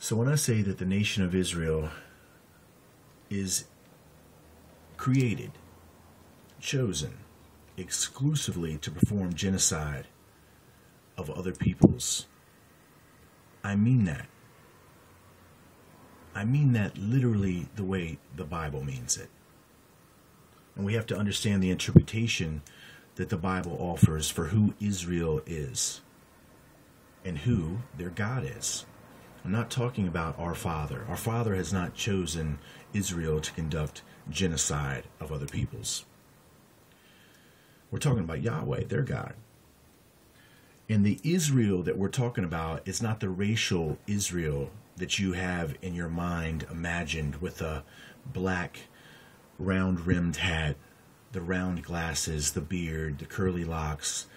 So when I say that the nation of Israel is created, chosen exclusively to perform genocide of other peoples, I mean that. I mean that literally the way the Bible means it. And we have to understand the interpretation that the Bible offers for who Israel is and who their God is. I'm not talking about our Father. Our Father has not chosen Israel to conduct genocide of other peoples. We're talking about Yahweh, their God. And the Israel that we're talking about is not the racial Israel that you have in your mind imagined with a black round-rimmed hat, the round glasses, the beard, the curly locks,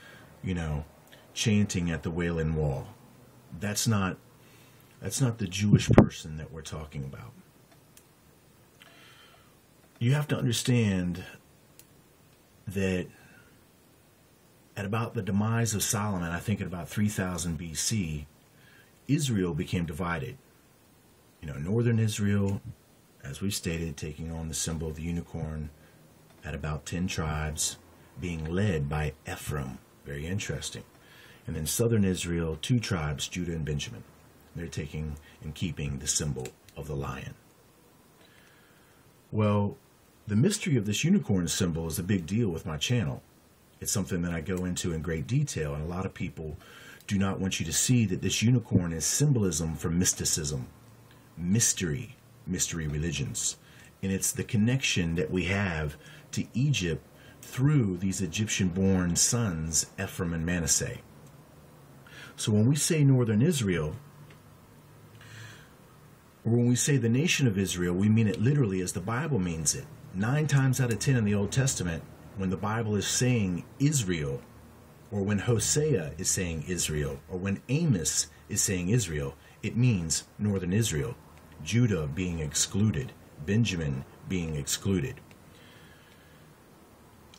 chanting at the Wailing Wall. That's not the Jewish person that we're talking about. You have to understand that at about the demise of Solomon, I think at about 3000 BC, Israel became divided. Northern Israel, as we've stated, taking on the symbol of the unicorn, at about 10 tribes, being led by Ephraim. Very interesting. And then southern Israel, 2 tribes, Judah and Benjamin. They're taking and keeping the symbol of the lion. Well, the mystery of this unicorn symbol is a big deal with my channel. It's something that I go into in great detail, and a lot of people do not want you to see that this unicorn is symbolism for mysticism, mystery religions. And it's the connection that we have to Egypt through these Egyptian-born sons, Ephraim and Manasseh. So when we say northern Israel, or when we say the nation of Israel, we mean it literally as the Bible means it. 9 times out of 10 in the Old Testament, when the Bible is saying Israel, or when Hosea is saying Israel, or when Amos is saying Israel, it means northern Israel, Judah being excluded, Benjamin being excluded.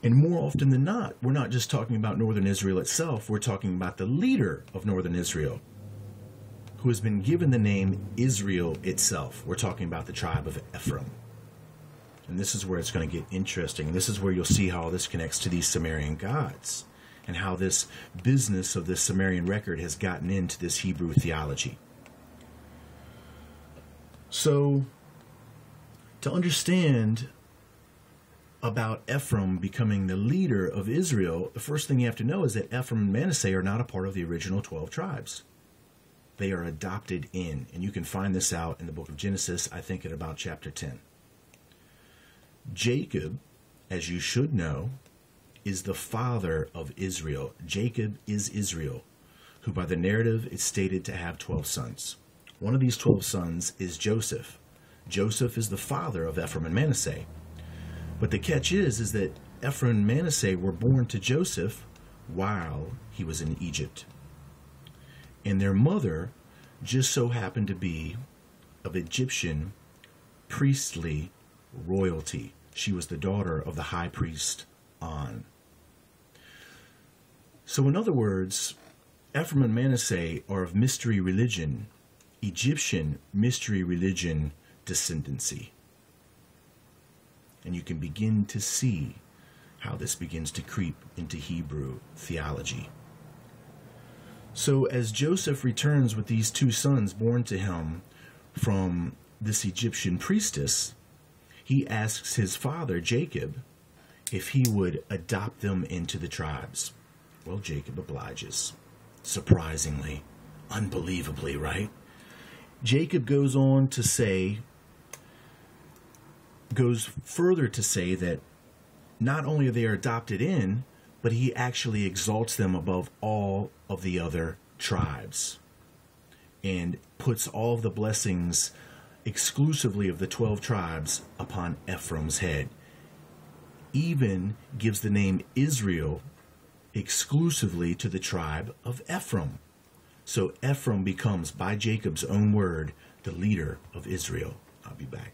And more often than not, we're not just talking about northern Israel itself, we're talking about the leader of northern Israel, who has been given the name Israel itself. We're talking about the tribe of Ephraim. And this is where it's going to get interesting. This is where you'll see how this connects to these Sumerian gods and how this business of this Sumerian record has gotten into this Hebrew theology. So, to understand about Ephraim becoming the leader of Israel, the first thing you have to know is that Ephraim and Manasseh are not a part of the original 12 tribes. They are adopted in, and you can find this out in the book of Genesis, I think at about chapter 10. Jacob, as you should know, is the father of Israel. Jacob is Israel, who by the narrative is stated to have 12 sons. One of these 12 sons is Joseph. Joseph is the father of Ephraim and Manasseh. But the catch is that Ephraim and Manasseh were born to Joseph while he was in Egypt. And their mother just so happened to be of Egyptian priestly royalty. She was the daughter of the high priest On. So in other words, Ephraim and Manasseh are of mystery religion, Egyptian mystery religion descendancy. And you can begin to see how this begins to creep into Hebrew theology. So as Joseph returns with these 2 sons born to him from this Egyptian priestess, he asks his father, Jacob, if he would adopt them into the tribes. Well, Jacob obliges. Surprisingly, unbelievably, right? Jacob goes further to say that not only are they adopted in, but he actually exalts them above all of the other tribes and puts all of the blessings exclusively of the 12 tribes upon Ephraim's head. Even gives the name Israel exclusively to the tribe of Ephraim. So Ephraim becomes, by Jacob's own word, the leader of Israel. I'll be back.